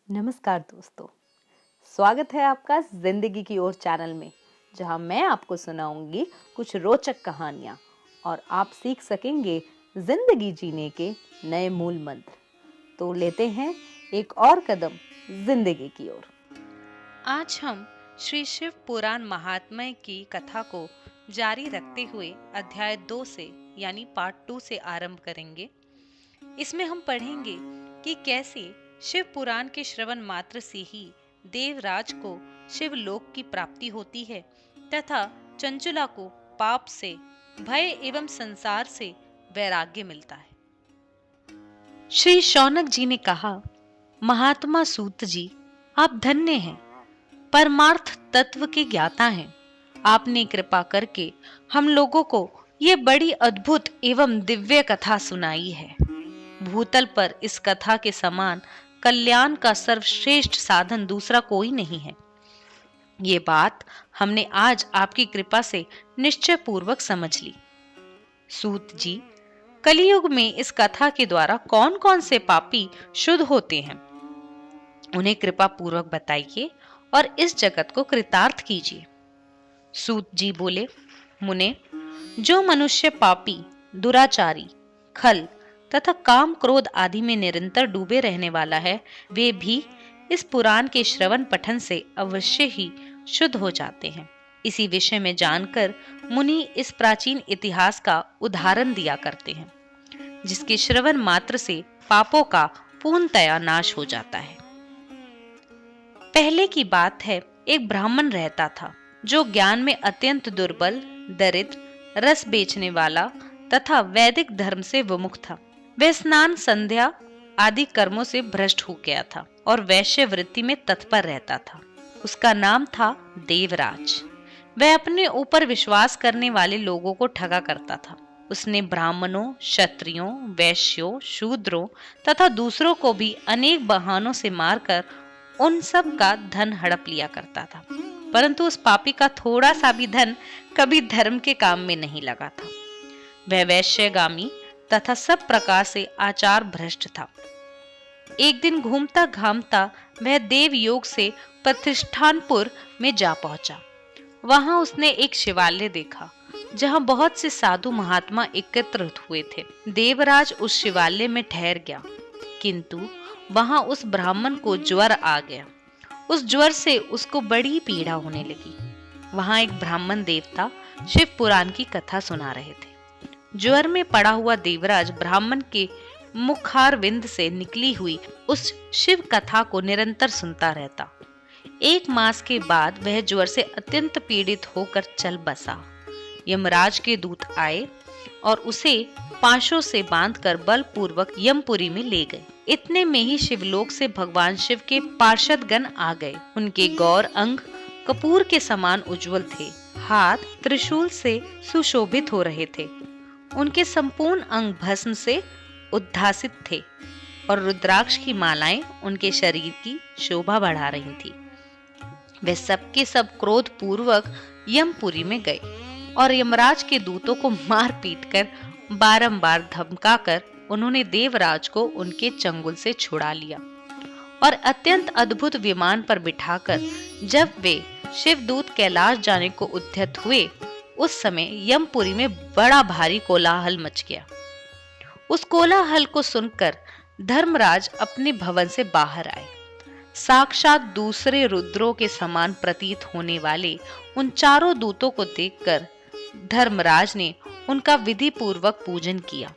नमस्कार दोस्तों, स्वागत है आपका जिंदगी की ओर चैनल में, जहां मैं आपको सुनाऊंगी कुछ रोचक कहानियां और आप सीख सकेंगे जिंदगी जीने के नए मूल मंत्र। तो लेते हैं एक और कदम जिंदगी की ओर। आज हम श्री शिव पुराण महात्म्य की कथा को जारी रखते हुए अध्याय 2 से यानी पार्ट 2 से आरंभ करेंगे। इसमें हम पढ़ेंगे कि कैसे शिव पुराण के श्रवण मात्र से ही देवराज को शिवलोक की प्राप्ति होती है तथा चंचुला को पाप से, भय एवं संसार से वैराग्य मिलता है। श्री शौनक जी ने कहा, महात्मा सूत जी, आप धन्य हैं, परमार्थ तत्व के ज्ञाता हैं। आपने कृपा करके हम लोगों को ये बड़ी अद्भुत एवं दिव्य कथा सुनाई है। भूतल पर इस कथा के समान कल्याण का सर्वश्रेष्ठ साधन दूसरा कोई नहीं है। ये बात हमने आज आपकी कृपा से निश्चय पूर्वक समझ ली। सूत जी, कलियुग में इस कथा के द्वारा कौन कौन से पापी शुद्ध होते हैं, उन्हें कृपा पूर्वक बताइए और इस जगत को कृतार्थ कीजिए। सूत जी बोले, मुने, जो मनुष्य पापी, दुराचारी, खल तथा काम क्रोध आदि में निरंतर डूबे रहने वाला है, वे भी इस पुराण के श्रवण पठन से अवश्य ही शुद्ध हो जाते हैं। इसी विषय में जानकर मुनि इस प्राचीन इतिहास का उदाहरण दिया करते हैं, जिसके श्रवण मात्र से पापों का पूर्णतया नाश हो जाता है। पहले की बात है, एक ब्राह्मण रहता था जो ज्ञान में अत्यंत दुर्बल, दरिद्र, रस बेचने वाला तथा वैदिक धर्म से विमुख था। वह स्नान, संध्या आदि कर्मों से भ्रष्ट हो गया था और वैश्य वृत्ति में तत्पर रहता था। उसका नाम था देवराज। वह अपने ऊपर विश्वास करने वाले लोगों को ठगा करता था। उसने ब्राह्मणों, क्षत्रियों, वैश्यों, शूद्रों तथा दूसरों को भी अनेक बहानों से मारकर उन सब का धन हड़प लिया करता था, परंतु उस पापी का थोड़ा सा भी धन कभी धर्म के काम में नहीं लगा था। वह वैश्यगामी तथा सब प्रकार से आचार भ्रष्ट था। एक दिन घूमता घामता वह देवयोग से प्रतिष्ठानपुर में जा पहुंचा। वहां उसने एक शिवालय देखा, जहां बहुत से साधु महात्मा एकत्रित हुए थे। देवराज उस शिवालय में ठहर गया, किंतु वहां उस ब्राह्मण को ज्वर आ गया। उस ज्वर से उसको बड़ी पीड़ा होने लगी। वहां एक ब्राह्मण देवता शिव पुराण की कथा सुना रहे थे। ज्वर में पड़ा हुआ देवराज ब्राह्मण के मुखारविंद से निकली हुई उस शिव कथा को निरंतर सुनता रहता। 1 मास के बाद वह ज्वर से अत्यंत पीड़ित होकर चल बसा। यमराज के दूत आए और उसे पाशों से बांधकर बलपूर्वक यमपुरी में ले गए। इतने में ही शिवलोक से भगवान शिव के पार्षद गण आ गए। उनके गौर अंग कपूर के समान उज्जवल थे। हाथ त्रिशूल से सुशोभित हो रहे थे। उनके संपूर्ण अंग भस्म से उद्भासित थे और रुद्राक्ष की मालाएं उनके शरीर की शोभा बढ़ा रही थी। वे सबके सब क्रोध पूर्वक यमपुरी में गए और यमराज के दूतों को मार पीट कर बारंबार धमकाकर उन्होंने देवराज को उनके चंगुल से छुड़ा लिया और अत्यंत अद्भुत विमान पर बिठाकर जब वे शिवदूत कैलाश जाने को उद्यत हुए, उस समय यमपुरी में बड़ा भारी कोलाहल मच गया। उस कोलाहल को सुनकर धर्मराज अपने भवन से बाहर आए। साक्षात दूसरे रुद्रों के समान प्रतीत होने वाले उन चारों दूतों को देखकर धर्मराज ने उनका विधि पूर्वक पूजन किया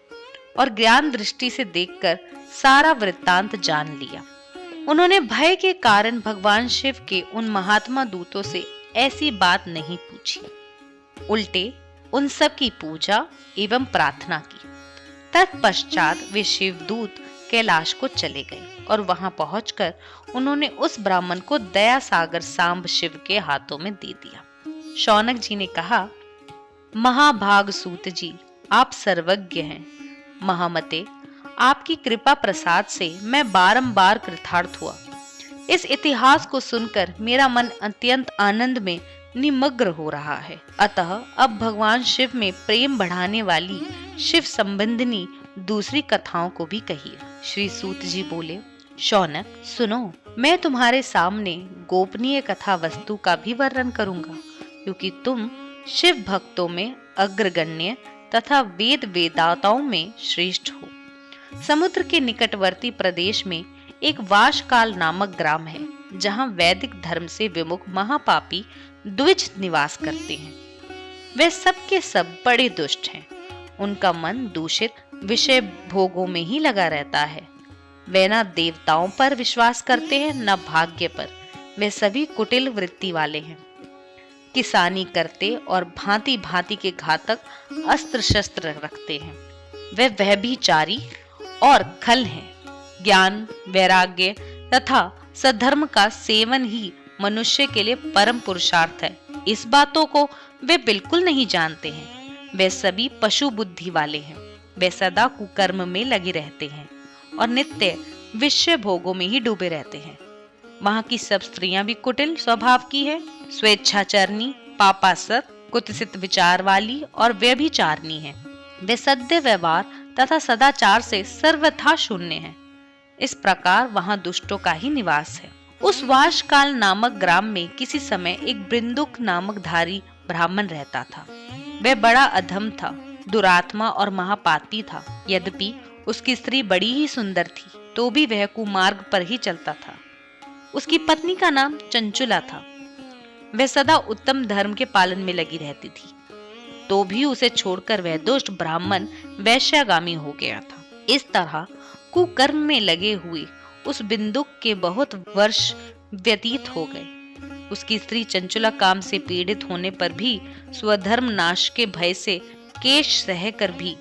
और ज्ञान दृष्टि से देखकर सारा वृत्तांत जान लिया। उन्होंने भय के कारण भगवान शिव के उन महात्मा दूतों से ऐसी बात नहीं पूछी, उल्टे उन सब की पूजा एवं प्रार्थना की। तत्पश्चात वे शिवदूत कैलाश को चले गए और वहां पहुंचकर उन्होंने उस ब्राह्मण को दया सागर सांब शिव के हाथों में दे दिया। शौनक जी ने कहा, महाभाग सूत जी, आप सर्वज्ञ हैं। महामते, आपकी कृपा प्रसाद से मैं बारंबार कृतार्थ हुआ। इस इतिहास को सुनकर मेरा मन अत्यंत आनंद में निमग्न हो रहा है। अतः अब भगवान शिव में प्रेम बढ़ाने वाली शिव संबंधिनी दूसरी कथाओं को भी कहिए। श्री सूत जी बोले, शौनक सुनो, मैं तुम्हारे सामने गोपनीय कथा वस्तु का भी वर्णन करूंगा, क्योंकि तुम शिव भक्तों में अग्रगण्य तथा वेद वेदाताओं में श्रेष्ठ हो। समुद्र के निकटवर्ती प्रदेश में एक वाशकाल नामक ग्राम है, जहां वैदिक धर्म से विमुख महापापी द्विज निवास करते हैं। वे सब के सब बड़े दुष्ट हैं। उनका मन दूषित विषय भोगों में ही लगा रहता है। वे न देवताओं पर विश्वास करते हैं, न भाग्य पर। वे सभी कुटिल वृत्ति वाले हैं। किसानी करते और भांति भांति के घातक अस्त्र शस्त्र रखते हैं। वे व्यभिचारी और खल हैं। ज्ञान, वैराग्य तथा सधर्म का सेवन ही मनुष्य के लिए परम पुरुषार्थ है। इस बातों को वे बिल्कुल नहीं जानते हैं। वे सभी पशु बुद्धि वाले हैं। वे सदा कुकर्म में लगे रहते हैं और नित्य विषय भोगों में ही डूबे रहते हैं। वहां की सब स्त्रियां भी कुटिल स्वभाव की है, स्वेच्छाचरणी, पापासक्त, कुत्सित विचार वाली और व्यभिचारिणी हैं। वे सद्य व्यवहार तथा सदाचार से सर्वथा शून्य हैं। इस प्रकार वहां दुष्टों का ही निवास है। उस वाशकाल नामक ग्राम में किसी समय एक बृंदुक नामक धारी ब्राह्मण रहता था। वह बड़ा अधम था, दुरात्मा और महापाती था। यद्यपि उसकी स्त्री बड़ी ही सुंदर थी, तो भी वह कुमार्ग पर ही चलता था। उसकी पत्नी का नाम चंचुला था। वह सदा उत्तम धर्म के पालन में लगी रहती थी, तो भी उसे छोड़कर वह दुष्ट ब्राह्मण वैश्यागामी हो गया था। इस तरह कुकर्म में लगे हुए उस बिंदुक के बहुत वर्ष व्यतीत हो गए। उसकी स्त्री चंचुला काम से पीड़ित होने पर भी स्वधर्म नाश के भय से केश सहकर भी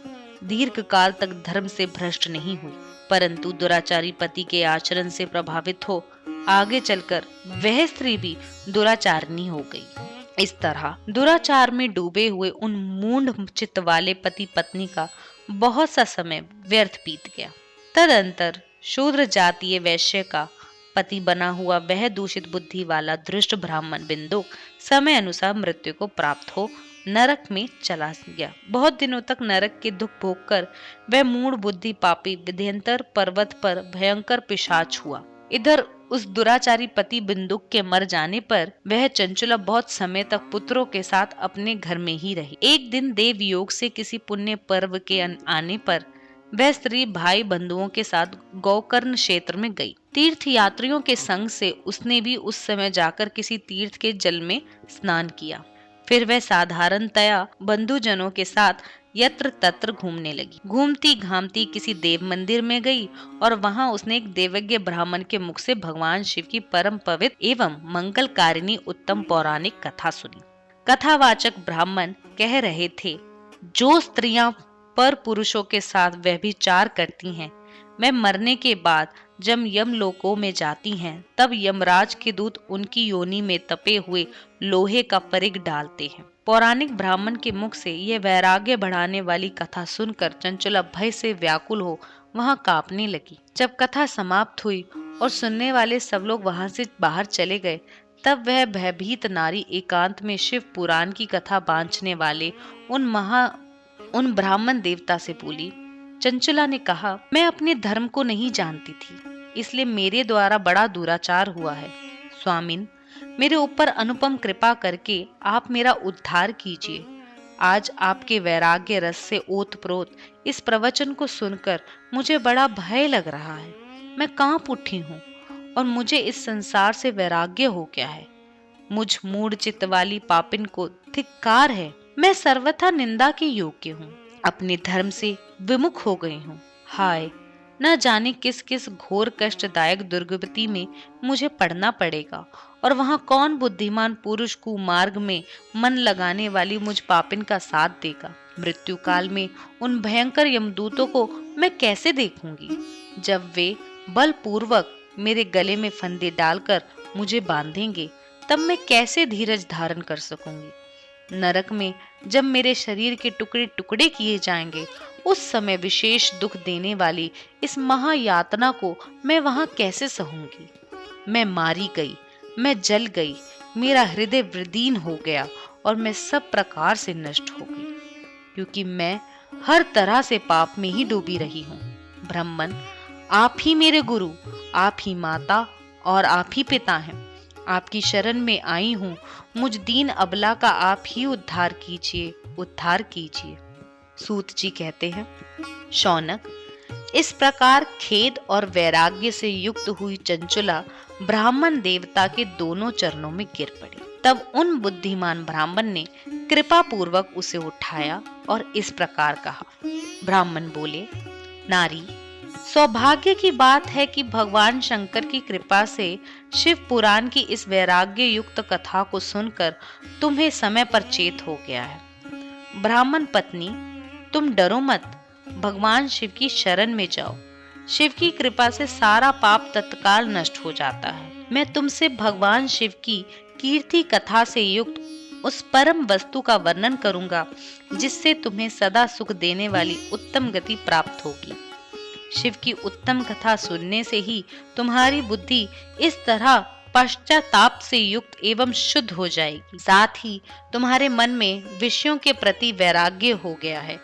दीर्घ काल तक धर्म से भ्रष्ट नहीं हुई, परंतु दुराचारी पति के आचरण से प्रभावित हो आगे चलकर वह स्त्री भी दुराचारिणी हो गई। इस तरह दुराचार में डूबे हुए उन मूढ़ चित्त वाले पति पत्नी का बहुत सा समय व्यर्थ बीत गया। तदंतर शूद्र जातीय वैश्य का पति बना हुआ वह दूषित बुद्धि वाला धृष्ट ब्राह्मण बिंदुक समय अनुसार मृत्यु को प्राप्त हो नरक में चला गया। बहुत दिनों तक नरक के दुख भोगकर वह मूढ़ बुद्धि पापी विध्यंतर पर्वत पर भयंकर पिशाच हुआ। इधर उस दुराचारी पति बिंदुक के मर जाने पर वह चंचुला बहुत समय तक पुत्रों के साथ अपने घर में ही रही। एक दिन देव योग से किसी पुण्य पर्व के आने पर वह स्त्री भाई बंधुओं के साथ गौकर्ण क्षेत्र में गई। तीर्थ यात्रियों के संग से उसने भी उस समय जाकर किसी तीर्थ के जल में स्नान किया। फिर वह साधारणतया बंधुजनों के साथ यत्र तत्र घूमने लगी। घूमती घामती किसी देव मंदिर में गई और वहां उसने एक देवज्ञ ब्राह्मण के मुख से भगवान शिव की परम पवित्र एवं मंगलकारिणी उत्तम पौराणिक कथा सुनी। कथावाचक ब्राह्मण कह रहे थे, जो स्त्रियां पर पुरुषों के साथ व्यभिचार करती हैं, वे मरने के बाद जब यमलोकों में जाती हैं, तब यमराज के दूत उनकी योनि में तपे हुए लोहे का परिग डालते हैं। पौराणिक ब्राह्मण के मुख से यह वैराग्य बढ़ाने वाली कथा सुनकर चंचुला भय से व्याकुल हो वहां कांपने लगी। जब कथा समाप्त हुई और सुनने वाले सब लोग वहां से बाहर चले गए, तब वह भयभीत नारी एकांत में शिव पुराण की कथा बांचने वाले उन ब्राह्मण देवता से बोली। चंचुला ने कहा, मैं अपने धर्म को नहीं जानती थी, इसलिए मेरे द्वारा बड़ा दुराचार हुआ है। स्वामिन, मेरे ऊपर अनुपम कृपा करके आप मेरा उद्धार कीजिए। आज आपके वैराग्य रस से ओतप्रोत इस प्रवचन को सुनकर मुझे बड़ा भय लग रहा है। मैं कांप उठी हूँ और मुझे इस संसार से वैराग्य हो गया है। मुझ मूढ़ चित्त वाली पापिन को धिक्कार है। मैं सर्वथा निंदा के योग्य हूँ। अपने धर्म से विमुख हो गई हूँ। हाय, न जाने किस किस घोर कष्टदायक दुर्गति में मुझे पड़ना पड़ेगा और वहाँ कौन बुद्धिमान पुरुष कुमार्ग में मन लगाने वाली मुझ पापिन का साथ देगा। मृत्यु काल में उन भयंकर यमदूतों को मैं कैसे देखूंगी, जब वे बलपूर्वक मेरे गले में फंदे डालकर मुझे बांधेंगे, तब मैं कैसे धीरज धारण कर सकूंगी। नरक में जब मेरे शरीर के टुकड़े टुकड़े किए जाएंगे, उस समय विशेष दुख देने वाली इस महायातना को मैं वहां कैसे सहूंगी। मैं मारी गई, मैं जल गई, मेरा हृदय विदीर्ण हो गया और मैं सब प्रकार से नष्ट हो गई, क्योंकि मैं हर तरह से पाप में ही डूबी रही हूँ। ब्राह्मण, आप ही मेरे गुरु, आप ही माता और आप ही पिता हैं। आपकी शरण में आई हूँ, मुझ दीन अबला का आप ही उद्धार कीजिए, उद्धार कीजिए। सूत जी कहते हैं, शौनक, इस प्रकार खेद और वैराग्य से युक्त हुई चंचुला ब्राह्मण देवता के दोनों चरणों में गिर पड़ी। तब उन बुद्धिमान ब्राह्मण ने कृपा पूर्वक उसे उठाया और इस प्रकार कहा। ब्राह्मण बोले, नारी, सौभाग्य की बात है कि भगवान शंकर की कृपा से शिव पुराण की इस वैराग्य युक्त कथा को सुनकर तुम्हें समय पर चेत हो गया है। ब्राह्मण पत्नी, तुम डरो मत, भगवान शिव की शरण में जाओ। शिव की कृपा से सारा पाप तत्काल नष्ट हो जाता है। मैं तुमसे भगवान शिव की कीर्ति कथा से युक्त उस परम वस्तु का वर्णन करूंगा जिससे तुम्हें सदा सुख देने वाली उत्तम गति प्राप्त होगी। शिव की उत्तम कथा सुनने से ही तुम्हारी बुद्धि इस तरह पश्चाताप से युक्त एवं शुद्ध हो जाएगी। साथ ही तुम्हारे मन में विषयों के प्रति वैराग्य हो गया है।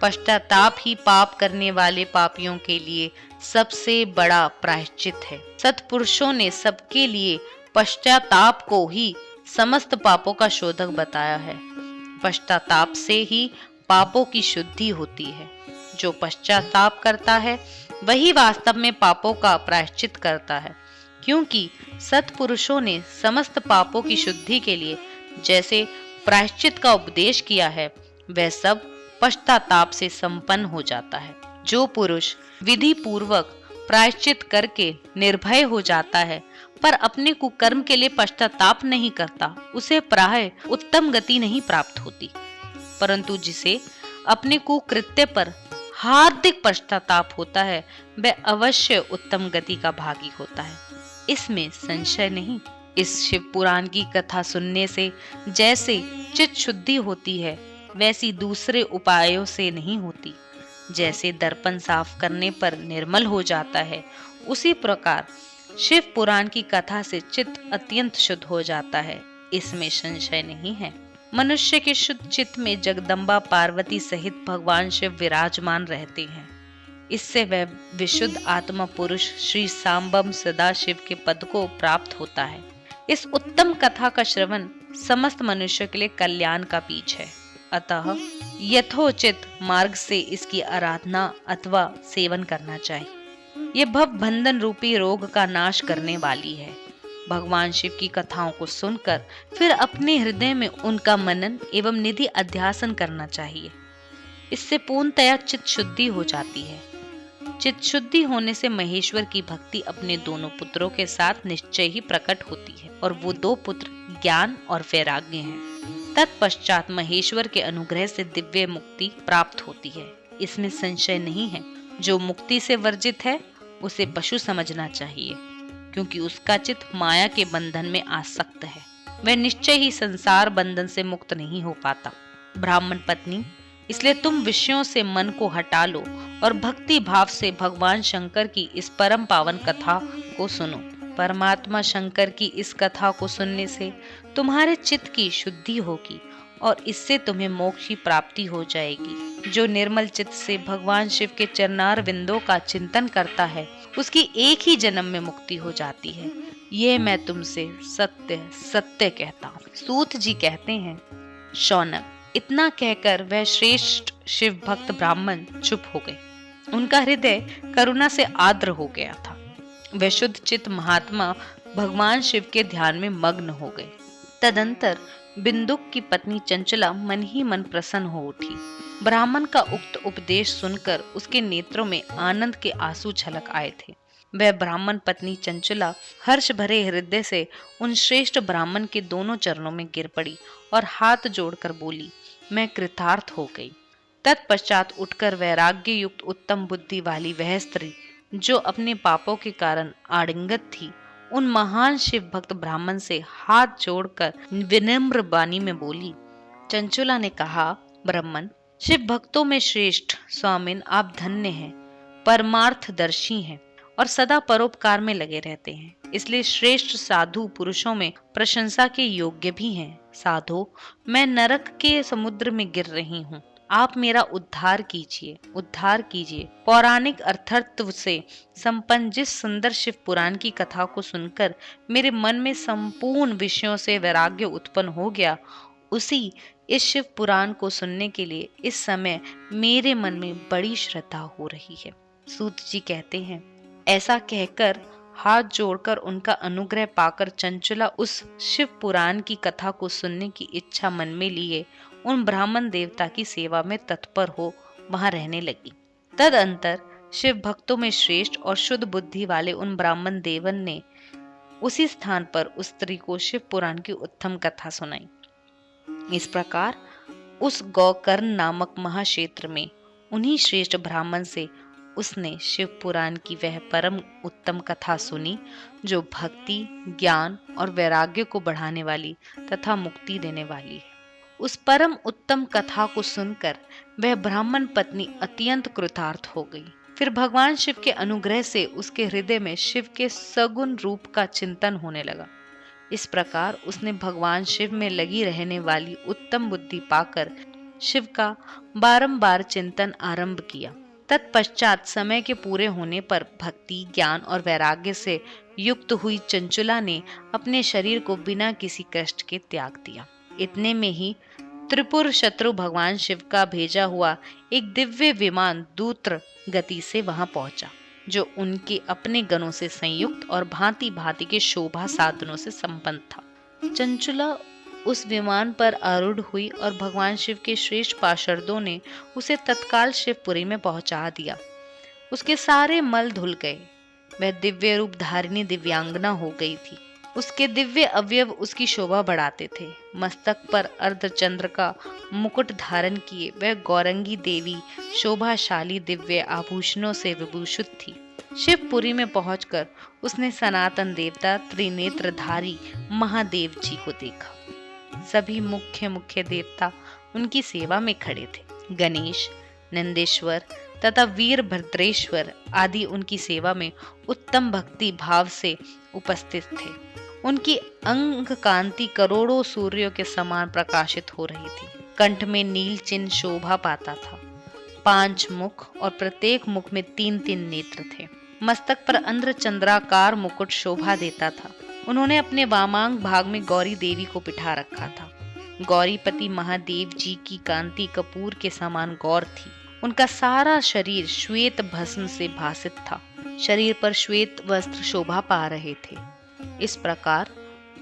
पश्चाताप ही पाप करने वाले पापियों के लिए सबसे बड़ा प्रायश्चित है। सत्पुरुषों ने सबके लिए पश्चाताप को ही समस्त पापों का शोधक बताया है। पश्चाताप से ही पापों की शुद्धि होती है। जो पश्चाताप करता है वही वास्तव में पापों का प्रायश्चित करता है, क्योंकि सत्पुरुषों ने समस्त पापों की शुद्धि के लिए जैसे प्रायश्चित का उपदेश किया है, वह सब पश्चाताप से संपन्न हो जाता है। जो पुरुष विधि पूर्वक प्रायश्चित करके निर्भय हो जाता है पर अपने कुकर्म के लिए पश्चाताप नहीं करता, उसे प्राय उत्तम गति नहीं प्राप्त होती। परंतु जिसे अपने कुकृत्य पर हार्दिक पश्चाताप होता है, वह अवश्य उत्तम गति का भागी होता है, इसमें संशय नहीं। इस शिव पुराण की कथा सुनने से जैसे चित्त शुद्धि होती है, वैसी दूसरे उपायों से नहीं होती। जैसे दर्पण साफ करने पर निर्मल हो जाता है, उसी प्रकार शिव पुराण की कथा से चित्त अत्यंत शुद्ध हो जाता है, इसमें संशय नहीं है। मनुष्य के शुद्ध चित्त में जगदम्बा पार्वती सहित भगवान शिव विराजमान रहते हैं। इससे वह विशुद्ध आत्मा पुरुष श्री सांबम सदाशिव के पद को प्राप्त होता है। इस उत्तम कथा का श्रवण समस्त मनुष्य के लिए कल्याण का बीज है। अतः यथोचित मार्ग से इसकी आराधना अथवा सेवन करना चाहिए। ये भव बंधन रूपी रोग का नाश करने वाली है। भगवान शिव की कथाओं को सुनकर फिर अपने हृदय में उनका मनन एवं निधि अध्यासन करना चाहिए। इससे पूर्णतया चित्त शुद्धि हो जाती है। चित्त शुद्धि होने से महेश्वर की भक्ति अपने दोनों पुत्रों के साथ निश्चय ही प्रकट होती है, और वो दो पुत्र ज्ञान और वैराग्य हैं। तत्पश्चात महेश्वर के अनुग्रह से दिव्य मुक्ति प्राप्त होती है, इसमें संशय नहीं है। जो मुक्ति से वर्जित है उसे पशु समझना चाहिए, क्योंकि उसका चित्त माया के बंधन में आसक्त है। वह निश्चय ही संसार बंधन से मुक्त नहीं हो पाता। ब्राह्मण पत्नी, इसलिए तुम विषयों से मन को हटा लो और भक्ति भाव से भगवान शंकर की इस परम पावन कथा को सुनो। परमात्मा शंकर की इस कथा को सुनने से तुम्हारे चित्त की शुद्धि होगी और इससे तुम्हें मोक्ष की प्राप्ति हो जाएगी। जो निर्मल चित्त से भगवान शिव के चरणार विंदों का चिंतन करता है, उसकी एक ही जन्म में मुक्ति हो जाती है। ये मैं तुमसे सत्य सत्य कहता हूँ। सूत जी कहते हैं, शौनक, इतना कहकर वह श्रेष्ठ शिव भक्त ब्राह्मण चुप हो गए। उनका हृदय करुणा से आर्द्र हो गया था। वह शुद्ध चित्त महात्मा भगवान शिव के ध्यान में मग्न हो गए। तदंतर बिंदुक की पत्नी चंचला मन ही मन प्रसन्न हो उठी। ब्राह्मण का उक्त उपदेश सुनकर उसके नेत्रों में आनंद के आंसू छलक आए थे। वह ब्राह्मण पत्नी चंचला हर्ष भरे हृदय से उन श्रेष्ठ ब्राह्मण के दोनों चरणों में गिर पड़ी और हाथ जोड़कर बोली, मैं कृतार्थ हो गई। तत्पश्चात उठकर वैराग्य युक्त उत्तम बुद्धि वाली वह स्त्री, जो अपने पापों के कारण आड़िंगत थी, उन महान शिव भक्त ब्राह्मण से हाथ जोड़कर विनम्र वाणी में बोली। चंचला ने कहा, ब्राह्मण, शिव भक्तों में श्रेष्ठ स्वामिन, आप धन्य हैं, परमार्थदर्शी हैं और सदा परोपकार में लगे रहते हैं, इसलिए श्रेष्ठ साधु पुरुषों में प्रशंसा के योग्य भी हैं। साधु, मैं नरक के समुद्र में गिर रही हूँ, आप मेरा उद्धार कीजिए, उद्धार कीजिए। पौराणिक अर्थत्व से संपन्न जिस सुंदर शिव पुराण की कथा को सुनकर मेरे मन में संपूर्ण विषयों से वैराग्य उत्पन्न हो गया, उसी इस शिव पुराण को सुनने के लिए इस समय मेरे मन में बड़ी श्रद्धा हो रही है। सूत जी कहते हैं, ऐसा कहकर हाथ जोड़कर उनका अनुग्रह पाकर चंचुला उस शिव पुराण की कथा को सुनने की इच्छा मन में लिए उन ब्राह्मण देवता की सेवा में तत्पर हो वहां रहने लगी। तदंतर शिव भक्तों में श्रेष्ठ और शुद्ध बुद्धि वाले उन ब्राह्मण देवन ने उसी स्थान पर उस स्त्री को शिव पुराण की उत्तम कथा सुनाई। इस प्रकार उस गौकर्ण नामक महाक्षेत्र में उन्हीं श्रेष्ठ ब्राह्मण से उसने शिव पुराण की वह परम उत्तम कथा सुनी जो भक्ति, ज्ञान और वैराग्य को बढ़ाने वाली तथा मुक्ति देने वाली है। उस परम उत्तम कथा को सुनकर वह ब्राह्मण पत्नी अत्यंत कृतार्थ हो गई। फिर भगवान शिव के अनुग्रह से उसके हृदय में शिव के सगुण रूप का चिंतन होने लगा। इस प्रकार उसने भगवान शिव में लगी रहने वाली उत्तम बुद्धि पाकर शिव का बारंबार चिंतन आरंभ किया। तत्पश्चात समय के पूरे होने पर भक्ति, ज्ञान और वैराग्य से युक्त हुई चंचुला ने अपने शरीर को बिना किसी कष्ट के त्याग दिया। इतने में ही त्रिपुर शत्रु भगवान शिव का भेजा हुआ एक दिव्य विमान दूत्र गति से वहां पहुंचा, जो उनके अपने गणों से संयुक्त और भांति भांति के शोभा साधनों से संपन्न था। चंचुला उस विमान पर आरूढ़ हुई और भगवान शिव के श्रेष्ठ पार्षदों ने उसे तत्काल शिवपुरी में पहुंचा दिया। उसके सारे मल धुल गए। वह दिव्य रूप धारिणी दिव्यांगना हो गई थी। उसके दिव्य अवयव उसकी शोभा बढ़ाते थे। मस्तक पर अर्धचंद्र का मुकुट धारण किए वह गौरंगी देवी शोभाशाली दिव्य आभूषणों से विभूषित थी। शिवपुरी में पहुंचकर उसने सनातन देवता त्रिनेत्रधारी महादेव जी को देखा। सभी मुख्य देवता उनकी सेवा में खड़े थे। गणेश, नंदेश्वर तथा वीरभद्रेश्वर आदि उनकी सेवा में उत्तम भक्ति भाव से उपस्थित थे। उनकी अंग कांति करोड़ों सूर्यों के समान प्रकाशित हो रही थी। कंठ में नील चिन्ह शोभा पाता था। 5 मुख और प्रत्येक मुख में 3-3 नेत्र थे। मस्तक पर अर्धचंद्राकार मुकुट शोभा देता था। उन्होंने अपने वामांग भाग में गौरी देवी को बिठा रखा था। गौरीपति महादेव जी की कांति कपूर के समान गौर थी। उनका सारा शरीर श्वेत भस्म से भासित था। शरीर पर श्वेत वस्त्र शोभा पा रहे थे। इस प्रकार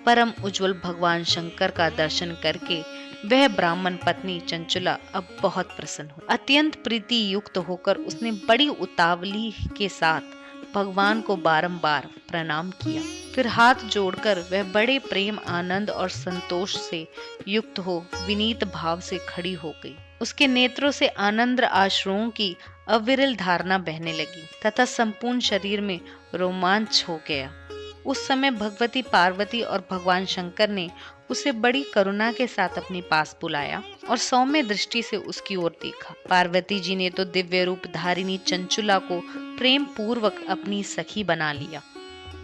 परम उज्जवल भगवान शंकर का दर्शन करके वह ब्राह्मण पत्नी चंचुला अब बहुत प्रसन्न हुई। अत्यंत प्रीति युक्त होकर उसने बड़ी उतावली के साथ भगवान को बारंबार प्रणाम किया। फिर हाथ जोड़कर वह बड़े प्रेम, आनंद और संतोष से युक्त हो विनीत भाव से खड़ी हो गई। उसके नेत्रों से आनंद आश्रुओं की अविरल धारणा बहने लगी तथा संपूर्ण शरीर में रोमांच हो गया। उस समय भगवती पार्वती और भगवान शंकर ने उसे बड़ी करुणा के साथ अपने पास बुलाया और सौम्य दृष्टि से उसकी ओर देखा। पार्वती जी ने तो दिव्य रूप धारिणी चंचुला को प्रेम पूर्वक अपनी सखी बना लिया।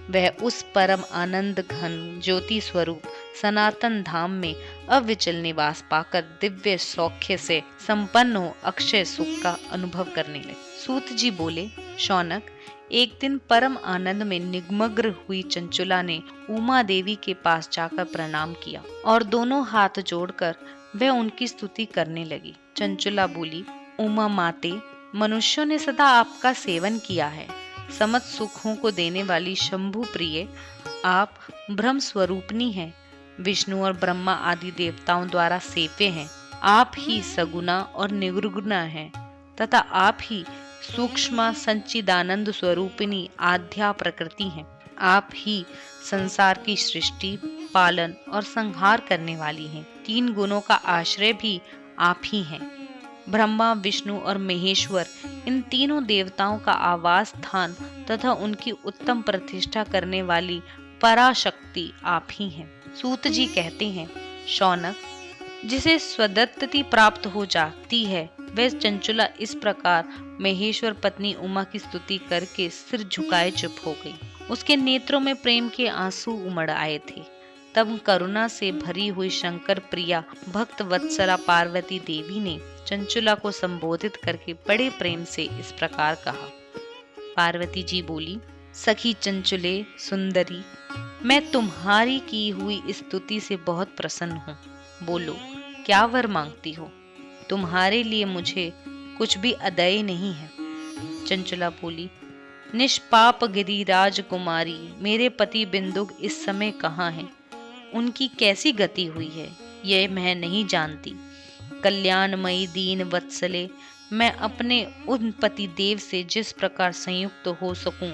वह उस परम आनंद घन ज्योति स्वरूप सनातन धाम में अविचल निवास पाकर दिव्य सौख्य से संपन्न हो अक्षय सुख का अनुभव करने लगे। सूत जी बोले, शौनक, एक दिन परम आनंद में निमग्न हुई चंचुला ने उमा देवी के पास जाकर प्रणाम किया और दोनों हाथ जोड़कर वह उनकी स्तुति करने लगी। चंचुला बोली, उमा माते, मनुष्यों ने सदा आपका सेवन किया है। समस्त सुखों को देने वाली शंभु प्रिय आप ब्रह्म स्वरूपनी हैं। विष्णु और ब्रह्मा आदि देवताओं द्वारा सेव्य हैं। आप ही सगुना और निर्गुणा हैं तथा आप ही सूक्ष्म संचिदानंद स्वरूपिणी आद्या प्रकृति हैं। आप ही संसार की सृष्टि, पालन और संहार करने वाली हैं। 3 गुणों का आश्रय भी आप ही हैं। ब्रह्मा, विष्णु और महेश्वर, इन तीनों देवताओं का आवास स्थान तथा उनकी उत्तम प्रतिष्ठा करने वाली पराशक्ति आप ही हैं। सूत जी कहते हैं, शौनक, जिसे स्वदत्तति प्राप्त हो जाती है वह चंचुला इस प्रकार महेश्वर पत्नी उमा की स्तुति करके सिर झुकाए चुप हो गई। उसके नेत्रों में प्रेम के आंसू उमड़ आए थे। तब करुणा से भरी हुई शंकर प्रिया भक्त वत्सला पार्वती देवी ने चंचुला को संबोधित करके बड़े प्रेम से इस प्रकार कहा। पार्वती जी बोली, सखी चंचुले सुंदरी, मैं तुम्हारी की हुई स्तुति से बहुत प्रसन्न हूँ। बोलो, क्या वर मांगती हो? तुम्हारे लिए मुझे कुछ भी अदेय नहीं है। चंचुला बोली, निष्पाप गिरिराज कुमारी, मेरे पति बिंदुक इस समय कहाँ हैं? उनकी कैसी गति हुई है यह मैं नहीं जानती। कल्याणमयी दीन वत्सले, मैं अपने उन पति देव से जिस प्रकार संयुक्त हो सकूं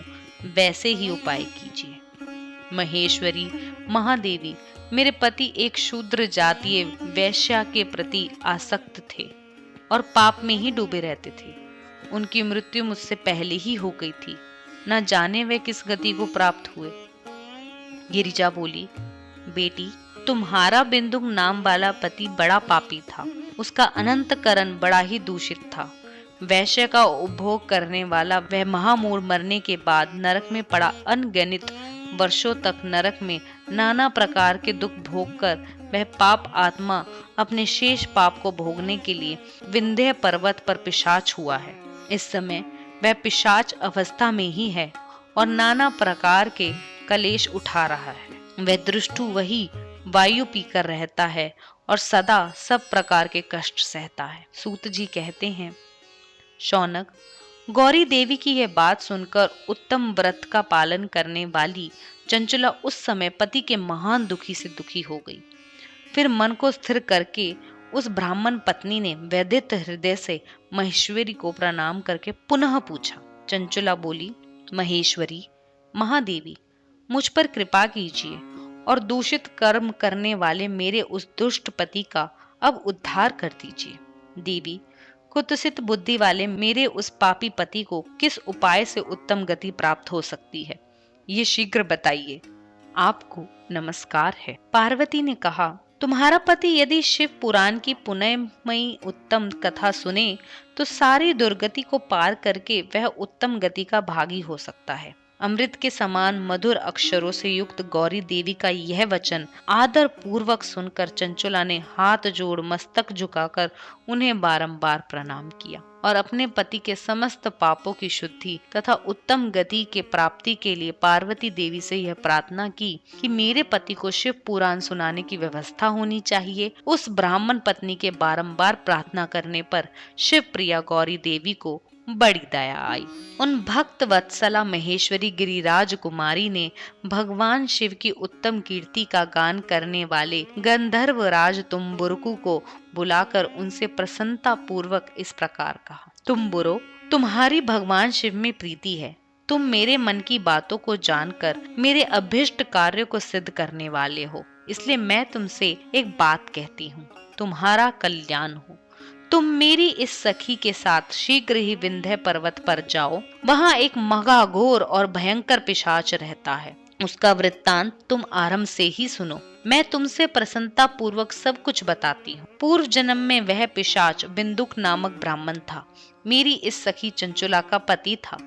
वैसे ही उपाय कीजिए। महेश्वरी, महादेवी, मेरे पति एक शूद्र जातीय वैश्या के प्रति आसक्त थे और पाप में ही डूबे रहते थे। उनकी मृत्यु मुझसे पहले ही हो गई थी, न जाने वे किस गति को प्राप्त हुए। गिरिजा बोली, बेटी, तुम्हारा बिंदुक नाम वाला पति बड़ा पापी था। उसका अनंतकरण बड़ा ही दूषित था। वैश्य का उपभोग करने वाला वह महामूढ़ मरने के बाद नरक में पड़ा अनगिनत वर्षों तक नरक में नाना प्रकार के दुख भोग कर वह पाप आत्मा अपने शेष पाप को भोगने के लिए विंध्य पर्वत पर पिशाच हुआ है। इस समय वह पिशाच अवस्था में ही है और नाना प्रकार के कलेश उठा रहा है। वह दृष्टु वही वायु पीकर रहता है और सदा सब प्रकार के कष्ट सहता है। सूत जी कहते हैं, शौनक, गौरी देवी की यह बात सुनकर उत्तम व्रत का पालन करने वाली चंचुला उस समय पति के महान दुखी से दुखी हो गई। फिर मन को स्थिर करके उस ब्राह्मण पत्नी ने व्यथित हृदय से महेश्वरी को प्रणाम करके पुनः पूछा। चंचुला बोली, महेश्वरी, महादेवी, मुझ पर कृपा कीजिए और दूषित कर्म करने वाले मेरे उस दुष्ट पति का अब उद्धार कर दीजिए। देवी, कुत्सित बुद्धि वाले मेरे उस पापी पति को किस उपाय से उत्तम गति प्राप्त हो सकती है, ये शीघ्र बताइए। आपको नमस्कार है। पार्वती ने कहा, तुम्हारा पति यदि शिव पुराण की पुण्यमयी उत्तम कथा सुने तो सारी दुर्गति को पार करके वह उत्तम गति का भागी हो सकता है। अमृत के समान मधुर अक्षरों से युक्त गौरी देवी का यह वचन आदर पूर्वक सुनकर चंचुला ने हाथ जोड़ मस्तक झुकाकर उन्हें बारंबार प्रणाम किया और अपने पति के समस्त पापों की शुद्धि तथा उत्तम गति के प्राप्ति के लिए पार्वती देवी से यह प्रार्थना की कि मेरे पति को शिव पुराण सुनाने की व्यवस्था होनी चाहिए। उस ब्राह्मण पत्नी के बारंबार प्रार्थना करने पर शिव प्रिया गौरी देवी को बड़ी दया आई। उन भक्त वत्सला महेश्वरी गिरिराज कुमारी ने भगवान शिव की उत्तम कीर्ति का गान करने वाले गंधर्व राज तुम्बुरकु को बुलाकर उनसे प्रसन्नता पूर्वक इस प्रकार कहा, तुम्बुरो, तुम्हारी भगवान शिव में प्रीति है। तुम मेरे मन की बातों को जानकर मेरे अभिष्ट कार्य को सिद्ध करने वाले हो, इसलिए मैं तुमसे एक बात कहती हूँ, तुम्हारा कल्याण हो। तुम मेरी इस सखी के साथ शीघ्र ही विंध्य पर्वत पर जाओ। वहाँ एक महाघोर और भयंकर पिशाच रहता है। उसका वृत्तांत तुम आरंभ से ही सुनो। मैं तुमसे प्रसन्नता पूर्वक सब कुछ बताती हूँ। पूर्व जन्म में वह पिशाच बिंदुक नामक ब्राह्मण था। मेरी इस सखी चंचुला का पति था,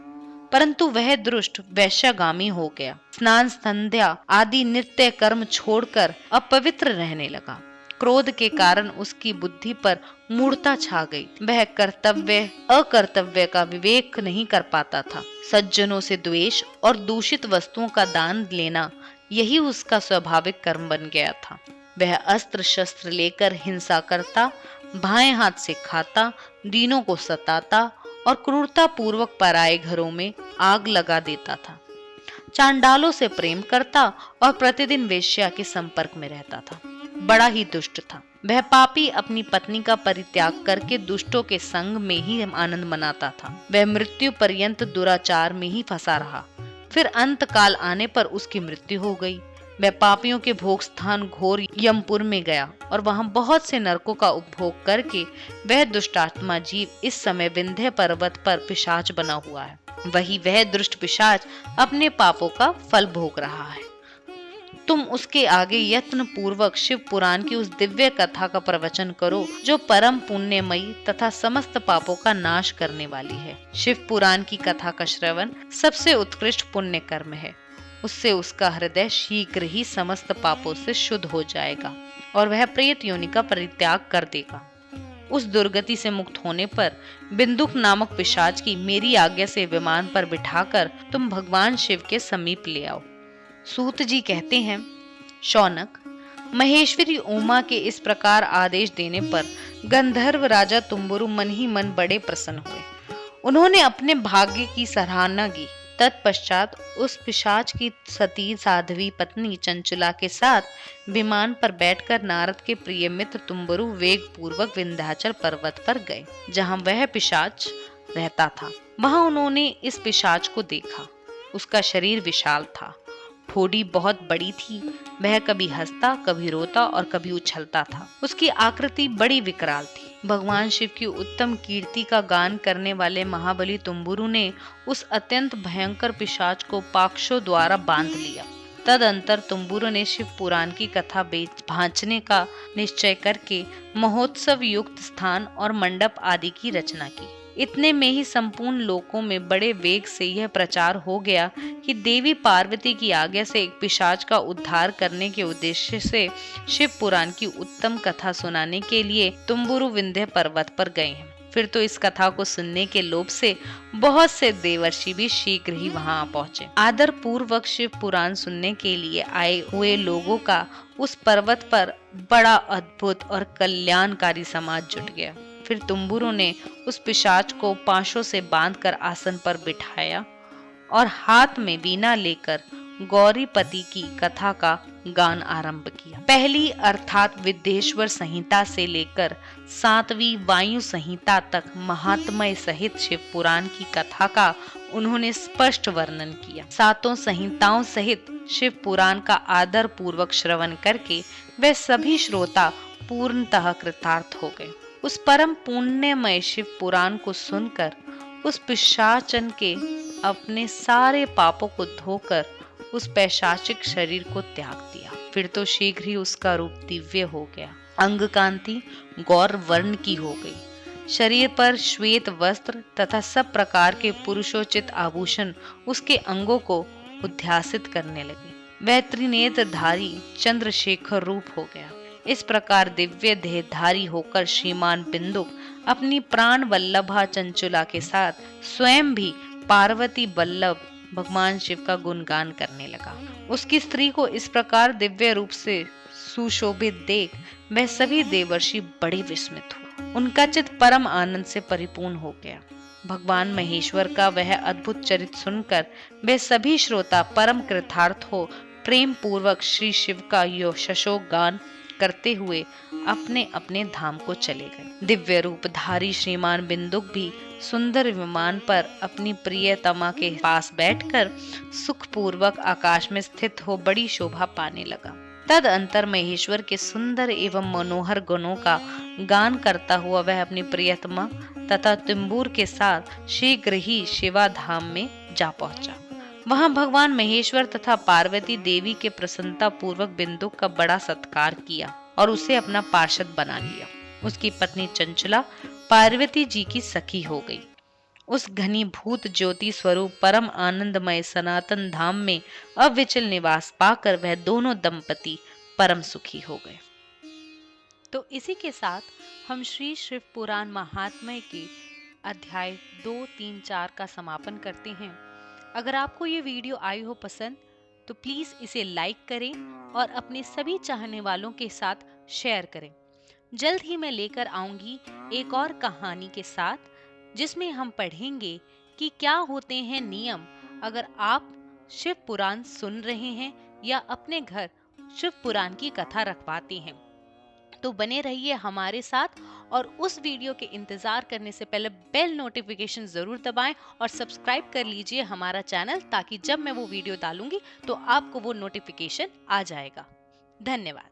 परंतु वह दुष्ट वैश्यगामी हो गया। स्नान संध्या आदि नित्य कर्म छोड़कर अपवित्र रहने लगा। क्रोध के कारण उसकी बुद्धि पर मूढ़ता छा गई। वह कर्तव्य अकर्तव्य का विवेक नहीं कर पाता था। सज्जनों से द्वेष और दूषित वस्तुओं का दान लेना यही उसका स्वाभाविक कर्म बन गया था। वह अस्त्र शस्त्र लेकर हिंसा करता, बाएं हाथ से खाता, दीनों को सताता और क्रूरता पूर्वक पराये घरों में आग लगा देता था। चांडालों से प्रेम करता और प्रतिदिन वेश्या के संपर्क में रहता था। बड़ा ही दुष्ट था। वह पापी अपनी पत्नी का परित्याग करके दुष्टों के संग में ही आनंद मनाता था। वह मृत्यु पर्यंत दुराचार में ही फंसा रहा। फिर अंत काल आने पर उसकी मृत्यु हो गई। वह पापियों के भोग स्थान घोर यमपुर में गया और वहां बहुत से नरकों का उपभोग करके वह दुष्टात्मा जीव इस समय विंध्य पर्वत पर पिशाच बना हुआ है। वही वह दुष्ट पिशाच अपने पापों का फल भोग रहा है। तुम उसके आगे यत्न पूर्वक शिव पुराण की उस दिव्य कथा का प्रवचन करो जो परम पुण्यमयी तथा समस्त पापों का नाश करने वाली है। शिव पुराण की कथा का श्रवण सबसे उत्कृष्ट पुण्य कर्म है। उससे उसका हृदय शीघ्र ही समस्त पापों से शुद्ध हो जाएगा और वह प्रेत योनि का परित्याग कर देगा। उस दुर्गति से मुक्त होने पर बिंदुक नामक पिशाच की मेरी आज्ञा से विमान पर बिठाकर तुम भगवान शिव के समीप ले आओ। सूत जी कहते हैं, शौनक, महेश्वरी उमा के इस प्रकार आदेश देने पर गंधर्व राजा तुम्बुरु मन ही मन बड़े प्रसन्न हुए। उन्होंने अपने भाग्य की सराहना की। तत्पश्चात उस पिशाच की सती साध्वी पत्नी चंचला के साथ विमान पर बैठकर नारद के प्रिय मित्र तुम्बुरु वेग पूर्वक विंध्याचल पर्वत पर गए, जहां वह पिशाच रहता था। वहां उन्होंने इस पिशाच को देखा। उसका शरीर विशाल था, ठोड़ी बहुत बड़ी थी। वह कभी हंसता, कभी रोता और कभी उछलता था। उसकी आकृति बड़ी विकराल थी। भगवान शिव की उत्तम कीर्ति का गान करने वाले महाबली तुम्बुरु ने उस अत्यंत भयंकर पिशाच को पाक्षों द्वारा बांध लिया। तदंतर तुम्बुरु ने शिव पुराण की कथा भांचने का निश्चय करके महोत्सव युक्त स्थान और मंडप आदि की रचना की। इतने में ही संपूर्ण लोकों में बड़े वेग से यह प्रचार हो गया कि देवी पार्वती की आज्ञा से एक पिशाच का उद्धार करने के उद्देश्य से शिव पुराण की उत्तम कथा सुनाने के लिए तुम्बुरु विंध्य पर्वत पर गए हैं। फिर तो इस कथा को सुनने के लोभ से बहुत से देवर्षि भी शीघ्र ही वहां पहुंचे। आदर पूर्वक शिव पुराण सुनने के लिए आए हुए लोगों का उस पर्वत पर बड़ा अद्भुत और कल्याणकारी समाज जुट गया। फिर तुम्बुरु ने उस पिशाच को पांशों से बांधकर आसन पर बिठाया और हाथ में वीणा लेकर गौरीपति की कथा का गान आरंभ किया। पहली अर्थात विद्येश्वर संहिता से लेकर 7वीं वायु संहिता तक महात्म्य सहित शिव पुराण की कथा का उन्होंने स्पष्ट वर्णन किया। 7 संहिताओं सहित शिव पुराण का आदर पूर्वक श्रवण करके वे सभी श्रोता पूर्णतः कृतार्थ हो गए। उस परम पुण्यमय शिव पुराण को सुनकर उस पिशाचन के अपने सारे पापों को धोकर उस पैशाचिक शरीर को त्याग दिया। फिर तो शीघ्र ही उसका रूप दिव्य हो गया। अंग कांति गौर वर्ण की हो गई। शरीर पर श्वेत वस्त्र तथा सब प्रकार के पुरुषोचित आभूषण उसके अंगों को उद्यासित करने लगे। वह त्रिनेत्रधारी चंद्रशेखर रूप हो गया। इस प्रकार दिव्य देहधारी होकर श्रीमान बिंदुक अपनी प्राण वल्लभा चंचुला के साथ स्वयं भी पार्वती वल्लभ भगवान शिव का गुणगान करने लगा। उसकी स्त्री को इस प्रकार दिव्य रूप से सुशोभित देख वह सभी देवर्षि बड़े विस्मित हुए। उनका चित्त परम आनंद से परिपूर्ण हो गया। भगवान महेश्वर का वह अद्भुत चरित्र सुनकर वे सभी श्रोता परम कृतार्थ हो प्रेम पूर्वक श्री शिव का यशोगान गान करते हुए अपने अपने धाम को चले गए। दिव्य रूपधारी श्रीमान बिंदुक भी सुंदर विमान पर अपनी प्रियतमा के पास बैठकर सुख पूर्वक आकाश में स्थित हो बड़ी शोभा पाने लगा। तद अंतर महेश्वर के सुंदर एवं मनोहर गुणों का गान करता हुआ वह अपनी प्रियतमा तथा तुम्बुरु के साथ शीघ्र ही शिवा धाम में जा पहुंचा। वहां भगवान महेश्वर तथा पार्वती देवी के प्रसन्नता पूर्वक बिंदुक का बड़ा सत्कार किया और उसे अपना पार्षद बना लिया। उसकी पत्नी चंचला पार्वती जी की सखी हो गई। उस घनीभूत ज्योति स्वरूप परम आनंदमय सनातन धाम में अविचल निवास पाकर वह दोनों दंपति परम सुखी हो गए। तो इसी के साथ हम श्री शिव पुराण महात्म्य के अध्याय 2, 3, 4 का समापन करते हैं। अगर आपको ये वीडियो आई हो पसंद तो प्लीज इसे लाइक करें और अपने सभी चाहने वालों के साथ शेयर करें। जल्द ही मैं लेकर आऊंगी एक और कहानी के साथ, जिसमें हम पढ़ेंगे कि क्या होते हैं नियम अगर आप शिव पुराण सुन रहे हैं या अपने घर शिव पुराण की कथा रखवाते हैं। तो बने रहिए हमारे साथ और उस वीडियो के इंतजार करने से पहले बेल नोटिफिकेशन जरूर दबाएं और सब्सक्राइब कर लीजिए हमारा चैनल, ताकि जब मैं वो वीडियो डालूंगी तो आपको वो नोटिफिकेशन आ जाएगा। धन्यवाद।